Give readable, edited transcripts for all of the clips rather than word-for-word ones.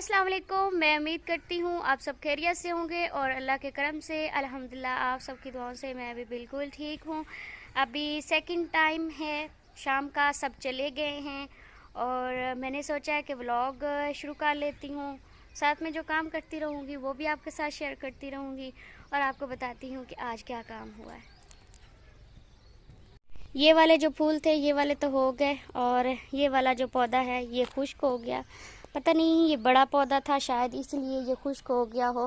अस्सलाम वालेकुम। मैं उम्मीद करती हूँ आप सब खैरियत से होंगे और अल्लाह के करम से अल्हम्दुलिल्लाह आप सबकी दुआओं से मैं भी बिल्कुल ठीक हूँ। अभी सेकंड टाइम है, शाम का सब चले गए हैं और मैंने सोचा है कि व्लॉग शुरू कर लेती हूँ। साथ में जो काम करती रहूँगी वो भी आपके साथ शेयर करती रहूँगी और आपको बताती हूँ कि आज क्या काम हुआ है। ये वाले जो फूल थे ये वाले तो हो गए और ये वाला जो पौधा है ये खुश्क हो गया। पता नहीं ये बड़ा पौधा था शायद इसलिए ये खुश्क हो गया हो,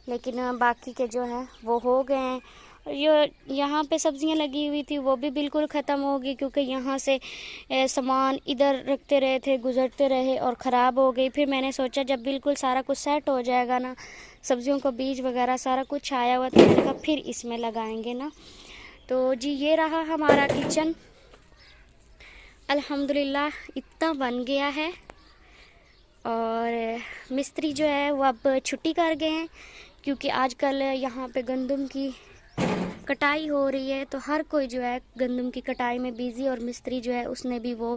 लेकिन बाकी के जो है वो हो गए हैं। और ये यहाँ पे सब्जियां लगी हुई थी वो भी बिल्कुल ख़त्म हो गई क्योंकि यहाँ से सामान इधर रखते रहे थे, गुजरते रहे और ख़राब हो गई। फिर मैंने सोचा जब बिल्कुल सारा कुछ सेट हो जाएगा ना, सब्जियों का बीज वगैरह सारा कुछ आया हुआ, तो मैंने कहा फिर इसमें लगाएंगे ना। तो जी ये रहा हमारा किचन। अल्हम्दुलिल्लाह इतना बन गया है और मिस्त्री जो है वो अब छुट्टी कर गए हैं क्योंकि आजकल यहाँ पे गंदम की कटाई हो रही है, तो हर कोई जो है गंदम की कटाई में बिज़ी और मिस्त्री जो है उसने भी वो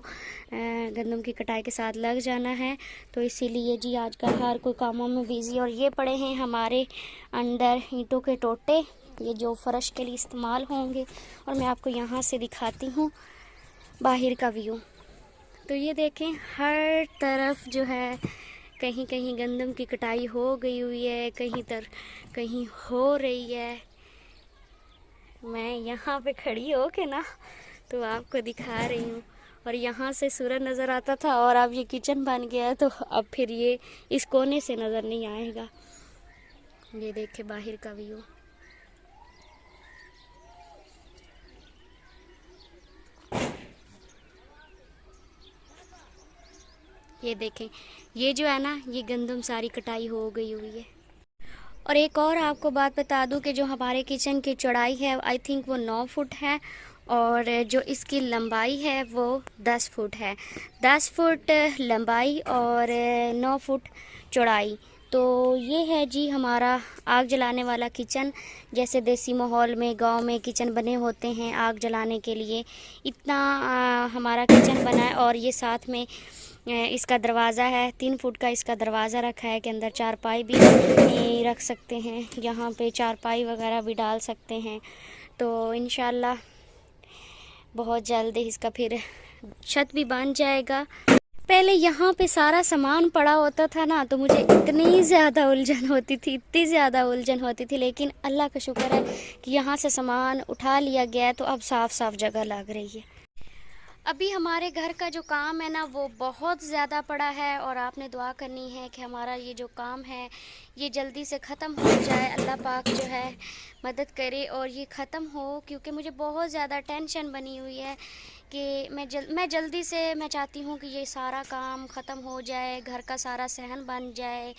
गंदम की कटाई के साथ लग जाना है। तो इसीलिए जी आजकल हर कोई कामों में बिज़ी। और ये पड़े हैं हमारे अंदर ईंटों के टोटे, ये जो फर्श के लिए इस्तेमाल होंगे। और मैं आपको यहाँ से दिखाती हूँ बाहर का व्यू। तो ये देखें हर तरफ जो है कहीं कहीं गंदम की कटाई हो गई हुई है, कहीं हो रही है। मैं यहाँ पे खड़ी हो के ना तो आपको दिखा रही हूँ। और यहाँ से सूरज नज़र आता था और अब ये किचन बन गया है तो अब फिर ये इस कोने से नज़र नहीं आएगा। ये देखे बाहर का व्यू। ये देखें ये जो है ना ये गंदम सारी कटाई हो गई हुई है। और एक और आपको बात बता दूं कि जो हमारे किचन की चौड़ाई है आई थिंक वो 9 फुट है और जो इसकी लंबाई है वो 10 फुट है। 10 फुट लंबाई और 9 फुट चौड़ाई। तो ये है जी हमारा आग जलाने वाला किचन। जैसे देसी माहौल में गांव में किचन बने होते हैं आग जलाने के लिए, इतना हमारा किचन बना है। और ये साथ में इसका दरवाज़ा है, 3 फुट का इसका दरवाज़ा रखा है कि अंदर चारपाई भी रख सकते हैं, यहाँ पे चारपाई वगैरह भी डाल सकते हैं। तो इंशाल्लाह बहुत जल्द इसका फिर छत भी बन जाएगा। पहले यहाँ पे सारा सामान पड़ा होता था ना तो मुझे इतनी ज़्यादा उलझन होती थी, इतनी ज़्यादा उलझन होती थी, लेकिन अल्लाह का शुक्र है कि यहाँ से सामान उठा लिया गया है तो अब साफ़ साफ़ जगह लग रही है। अभी हमारे घर का जो काम है ना वो बहुत ज़्यादा पड़ा है और आपने दुआ करनी है कि हमारा ये जो काम है ये जल्दी से ख़त्म हो जाए। अल्लाह पाक जो है मदद करे और ये ख़त्म हो, क्योंकि मुझे बहुत ज़्यादा टेंशन बनी हुई है कि मैं जल्दी से मैं चाहती हूँ कि ये सारा काम ख़त्म हो जाए, घर का सारा सहन बन जाए।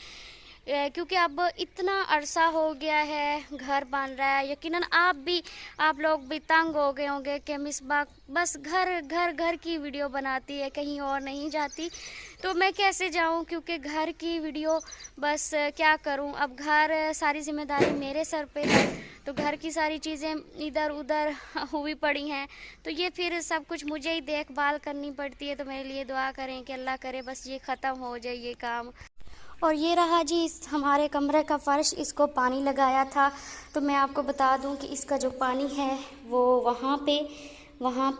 क्योंकि अब इतना अरसा हो गया है घर बन रहा है, यकीनन आप लोग भी तंग हो गए होंगे कि मिसबा बस घर घर घर की वीडियो बनाती है, कहीं और नहीं जाती। तो मैं कैसे जाऊं, क्योंकि घर की वीडियो बस क्या करूं, अब घर सारी जिम्मेदारी मेरे सर पे है तो घर की सारी चीज़ें इधर उधर हुई पड़ी हैं तो ये फिर सब कुछ मुझे ही देखभाल करनी पड़ती है। तो मेरे लिए दुआ करें कि अल्लाह करे बस ये ख़त्म हो जाए ये काम। और ये रहा जी हमारे कमरे का फ़र्श, इसको पानी लगाया था। तो मैं आपको बता दूं कि इसका जो पानी है वो वहाँ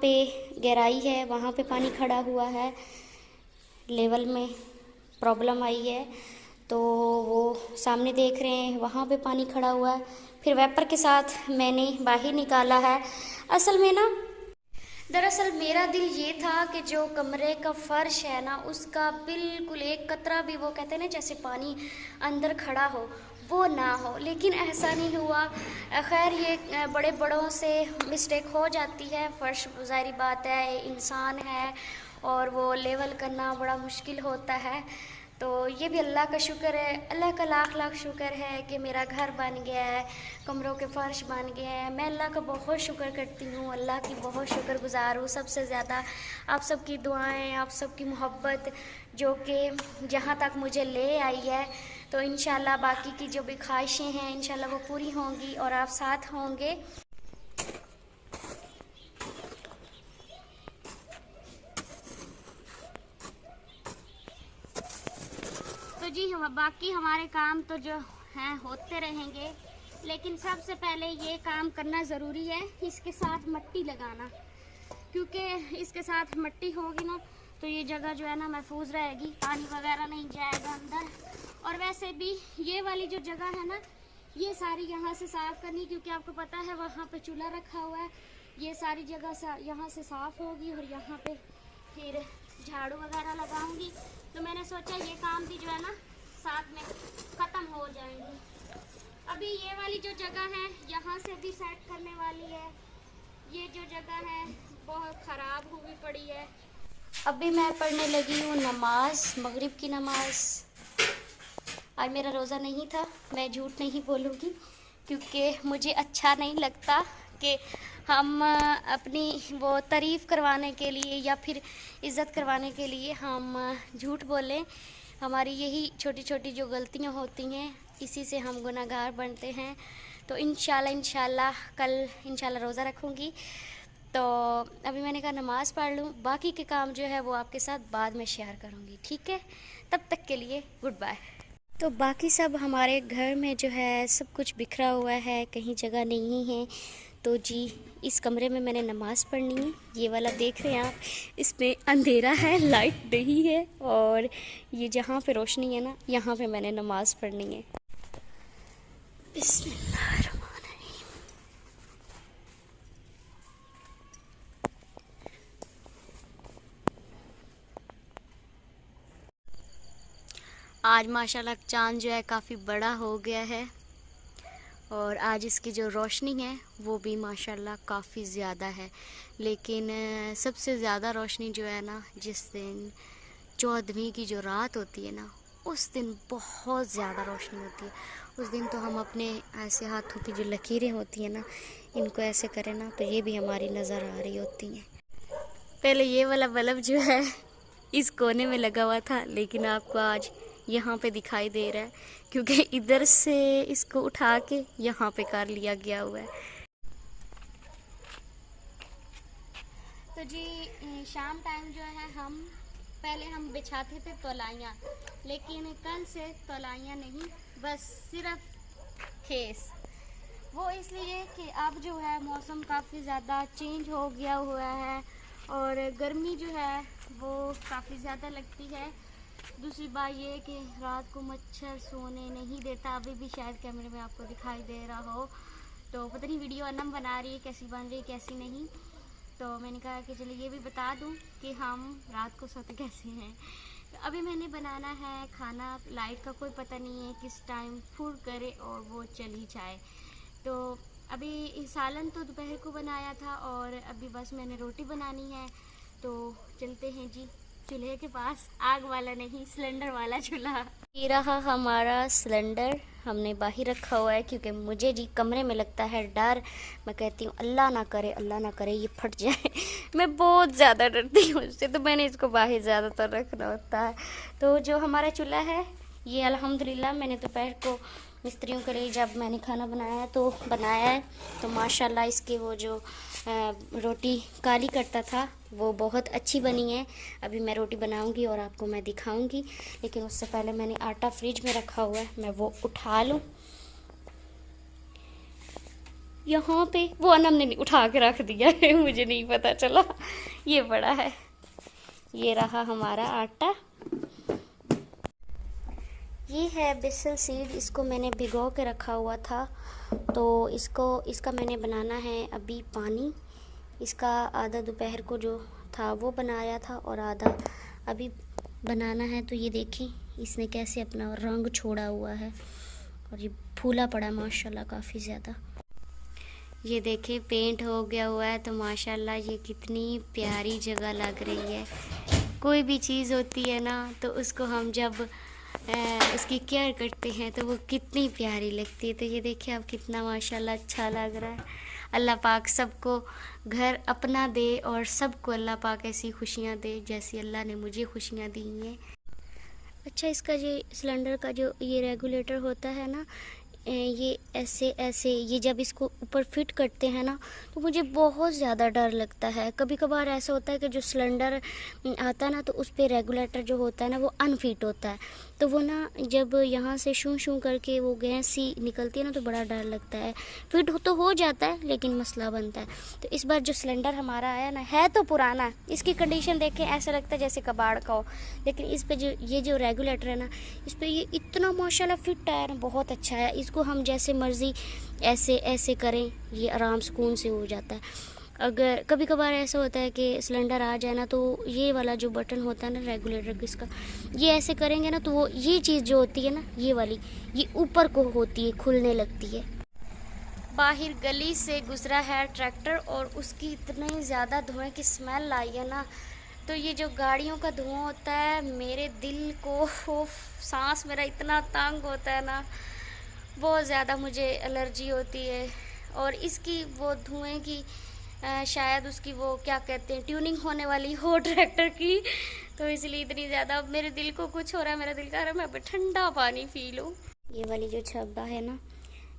पे गहराई है, वहाँ पे पानी खड़ा हुआ है, लेवल में प्रॉब्लम आई है तो वो सामने देख रहे हैं वहाँ पे पानी खड़ा हुआ है। फिर वेपर के साथ मैंने बाहर निकाला है। असल में ना दरअसल मेरा दिल ये था कि जो कमरे का फ़र्श है ना उसका बिल्कुल एक कतरा भी, वो कहते हैं ना जैसे पानी अंदर खड़ा हो, वो ना हो, लेकिन ऐसा नहीं हुआ। खैर ये बड़े बड़ों से मिस्टेक हो जाती है, फ़र्श ज़ाहिर बात है इंसान है और वो लेवल करना बड़ा मुश्किल होता है। तो ये भी अल्लाह का शुक्र है, अल्लाह का लाख लाख शुक्र है कि मेरा घर बन गया है, कमरों के फ़र्श बन गए हैं। मैं अल्लाह का बहुत शुक्र करती हूँ, अल्लाह की बहुत शुक्रगुज़ार हूँ। सबसे ज़्यादा आप सबकी दुआएं, आप सबकी मोहब्बत जो कि जहाँ तक मुझे ले आई है। तो इंशाल्लाह बाकी की जो भी ख्वाहिशें हैं इंशाल्लाह वो पूरी होंगी और आप साथ होंगे। तो जी बाकी हमारे काम तो जो हैं होते रहेंगे, लेकिन सबसे पहले ये काम करना ज़रूरी है, इसके साथ मिट्टी लगाना, क्योंकि इसके साथ मिट्टी होगी ना तो ये जगह जो है ना महफूज रहेगी, पानी वगैरह नहीं जाएगा अंदर। और वैसे भी ये वाली जो जगह है ना, ये सारी यहाँ से साफ़ करनी, क्योंकि आपको पता है वहाँ पे चूल्हा रखा हुआ है। ये सारी जगह यहाँ से साफ़ होगी और यहाँ पे फिर झाड़ू वगैरह लगाऊंगी। तो मैंने सोचा ये काम भी जो है ना साथ में ख़त्म हो जाएंगे। अभी ये वाली जो जगह है यहाँ से भी सेट करने वाली है। ये जो जगह है बहुत ख़राब हुई पड़ी है। अभी मैं पढ़ने लगी हूँ नमाज, मगरिब की नमाज। आज मेरा रोज़ा नहीं था, मैं झूठ नहीं बोलूँगी, क्योंकि मुझे अच्छा नहीं लगता कि हम अपनी वो तारीफ़ करवाने के लिए या फिर इज़्ज़त करवाने के लिए हम झूठ बोलें। हमारी यही छोटी छोटी जो गलतियाँ होती हैं, इसी से हम गुनहगार बनते हैं। तो इंशाल्लाह कल इंशाल्लाह रोज़ा रखूँगी। तो अभी मैंने कहा नमाज़ पढ़ लूँ, बाकी के काम जो है वो आपके साथ बाद में शेयर करूँगी, ठीक है? तब तक के लिए गुड बाय। तो बाकी सब हमारे घर में जो है सब कुछ बिखरा हुआ है, कहीं जगह नहीं है। तो जी इस कमरे में मैंने नमाज़ पढ़नी है। ये वाला देख रहे हैं आप, इसमें अंधेरा है, लाइट नहीं है, और ये जहाँ पे रोशनी है ना, यहाँ पे मैंने नमाज़ पढ़नी है। बिस्मिल्लाहिर्रहमानिर्रहीम। आज माशाल्लाह चाँद जो है काफ़ी बड़ा हो गया है, और आज इसकी जो रोशनी है वो भी माशाल्लाह काफ़ी ज़्यादा है। लेकिन सबसे ज़्यादा रोशनी जो है ना, जिस दिन 14वीं की जो रात होती है ना, उस दिन बहुत ज़्यादा रोशनी होती है। उस दिन तो हम अपने ऐसे हाथों की जो लकीरें होती हैं ना, इनको ऐसे करें ना तो ये भी हमारी नज़र आ रही होती हैं। पहले ये वाला बल्ब जो है इस कोने में लगा हुआ था, लेकिन आपको आज यहाँ पे दिखाई दे रहा है, क्योंकि इधर से इसको उठा के यहाँ पे कर लिया गया हुआ है। तो जी शाम टाइम जो है पहले हम बिछाते थे तौलाइयाँ, लेकिन कल से तौलाइयाँ नहीं, बस सिर्फ खेस। वो इसलिए कि अब जो है मौसम काफ़ी ज़्यादा चेंज हो गया हुआ है, और गर्मी जो है वो काफ़ी ज़्यादा लगती है। दूसरी बात ये कि रात को मच्छर सोने नहीं देता। अभी भी शायद कैमरे में आपको दिखाई दे रहा हो, तो पता नहीं वीडियो अनम बना रही है, कैसी बन रही है कैसी नहीं। तो मैंने कहा कि चलिए ये भी बता दूं कि हम रात को सोते कैसे हैं। तो अभी मैंने बनाना है खाना। लाइट का कोई पता नहीं है किस टाइम फुर करे और वो चल ही जाए। तो अभी सालन तो दोपहर को बनाया था, और अभी बस मैंने रोटी बनानी है। तो चलते हैं जी चूल्हे के पास, आग वाला नहीं, सिलेंडर वाला चूल्हा। ये रहा हमारा सिलेंडर, हमने बाहर रखा हुआ है, क्योंकि मुझे जी कमरे में लगता है डर। मैं कहती हूँ अल्लाह ना करे ये फट जाए। मैं बहुत ज़्यादा डरती हूँ उससे, तो मैंने इसको बाहर ज़्यादातर रखना होता है। तो जो हमारा चूल्हा है ये अल्हम्दुलिल्लाह मैंने दोपहर को मिस्त्रियों के लिए जब मैंने खाना बनाया है, तो माशाल्लाह इसके वो जो रोटी काली करता था वो बहुत अच्छी बनी है। अभी मैं रोटी बनाऊंगी और आपको मैं दिखाऊंगी, लेकिन उससे पहले मैंने आटा फ्रिज में रखा हुआ है, मैं वो उठा लूँ। यहाँ पे वो अनम ने उठा के रख दिया है, मुझे नहीं पता चला, ये बड़ा है। ये रहा हमारा आटा। ये है बेसल सीड, इसको मैंने भिगो के रखा हुआ था। तो इसका मैंने बनाना है अभी पानी। इसका आधा दोपहर को जो था वो बनाया था, और आधा अभी बनाना है। तो ये देखें इसने कैसे अपना रंग छोड़ा हुआ है, और ये फूला पड़ा माशाल्लाह काफ़ी ज़्यादा। ये देखें पेंट हो गया हुआ है, तो माशाल्लाह ये कितनी प्यारी जगह लग रही है। कोई भी चीज़ होती है ना, तो उसको हम जब उसकी केयर करते हैं तो वो कितनी प्यारी लगती है। तो ये देखिए आप कितना माशाल्लाह अच्छा लग रहा है। अल्लाह पाक सबको घर अपना दे, और सबको अल्लाह पाक ऐसी खुशियाँ दे जैसी अल्लाह ने मुझे खुशियाँ दी हैं। अच्छा, इसका जो सिलेंडर का जो ये रेगुलेटर होता है ना, ये ऐसे ये जब इसको ऊपर फिट करते हैं ना, तो मुझे बहुत ज़्यादा डर लगता है। कभी कभार ऐसा होता है कि जो सिलेंडर आता है ना, तो उस पर रेगुलेटर जो होता है ना वो अनफिट होता है। तो वो ना जब यहाँ से शू शू करके वो गैस सी निकलती है ना, तो बड़ा डर लगता है। फिट तो हो जाता है लेकिन मसला बनता है। तो इस बार जो सिलेंडर हमारा आया ना, है तो पुराना, इसकी कंडीशन देख के ऐसा लगता है जैसे कबाड़ का हो, लेकिन इस पे जो ये जो रेगुलेटर है ना, इस पे ये इतना माशाल्लाह फिट है ना, बहुत अच्छा है। इसको हम जैसे मर्ज़ी ऐसे ऐसे करें, ये आराम सुकून से हो जाता है। अगर कभी कभार ऐसा होता है कि सिलेंडर आ जाए ना, तो ये वाला जो बटन होता है ना रेगुलेटर इसका, ये ऐसे करेंगे ना तो वो ये चीज़ जो होती है ना, ये वाली, ये ऊपर को होती है, खुलने लगती है। बाहर गली से गुजरा है ट्रैक्टर और उसकी इतनी ज़्यादा धुएं की स्मेल आई है ना, तो ये जो गाड़ियों का धुआं होता है, मेरे दिल को सांस मेरा इतना तंग होता है ना, बहुत ज़्यादा मुझे एलर्जी होती है। और इसकी वो धुएं की शायद उसकी वो क्या कहते हैं, ट्यूनिंग होने वाली हो ट्रैक्टर की, तो इसलिए इतनी ज़्यादा अब मेरे दिल को कुछ हो रहा है। मेरा दिल कह रहा है मैं अब ठंडा पानी पी लूँ। ये वाली जो छब्बा है ना,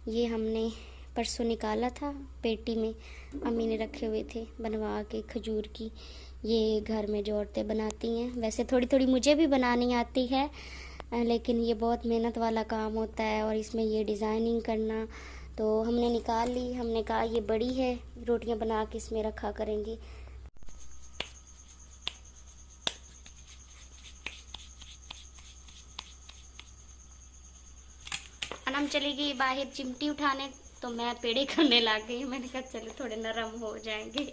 ये हमने परसों निकाला था पेटी में, अम्मी ने रखे हुए थे बनवा के खजूर की। ये घर में जो औरतें बनाती हैं, वैसे थोड़ी थोड़ी मुझे भी बनानी आती है, लेकिन ये बहुत मेहनत वाला काम होता है और इसमें ये डिज़ाइनिंग करना। तो हमने निकाल ली, हमने कहा ये बड़ी है, रोटियां बना के इसमें रखा करेंगे। अनम चली गई बाहर चिमटी उठाने, तो मैं पेड़े करने लग गई। मैंने कहा चलो थोड़े नरम हो जाएंगे।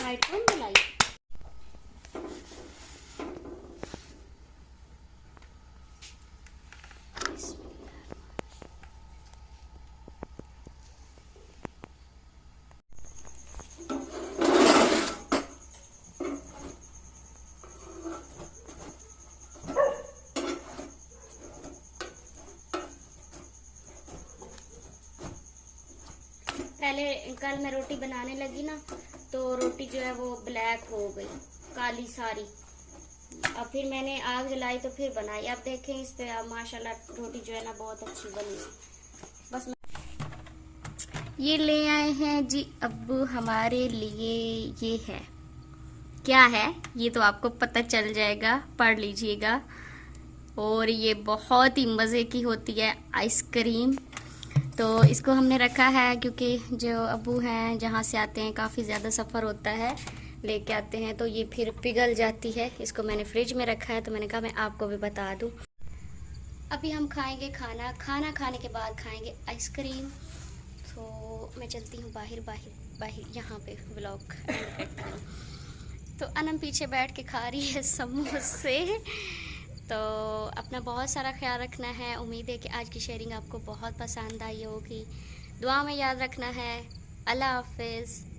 लाइट कौन जलाई? पहले कल मैं रोटी बनाने लगी ना, तो रोटी जो है वो ब्लैक हो गई, काली सारी। अब फिर मैंने आग जलाई तो फिर बनाई। अब देखें इस पे, अब माशाल्लाह रोटी जो है ना बहुत अच्छी बनी है। बस ये ले आए हैं जी अब्बू हमारे लिए। ये है, क्या है ये तो आपको पता चल जाएगा, पढ़ लीजिएगा। और ये बहुत ही मज़े की होती है आइसक्रीम। तो इसको हमने रखा है क्योंकि जो अब्बू हैं जहाँ से आते हैं, काफ़ी ज़्यादा सफ़र होता है, लेके आते हैं तो ये फिर पिघल जाती है। इसको मैंने फ्रिज में रखा है, तो मैंने कहा मैं आपको भी बता दूँ। अभी हम खाएंगे खाना, खाना खाने के बाद खाएंगे आइसक्रीम। तो मैं चलती हूँ बाहर यहाँ पे व्लॉग करती हूँ। तो अनम पीछे बैठ के खा रही है समोसे। तो अपना बहुत सारा ख्याल रखना है। उम्मीद है कि आज की शेयरिंग आपको बहुत पसंद आई होगी। दुआ में याद रखना है। अल्लाह हाफिज़।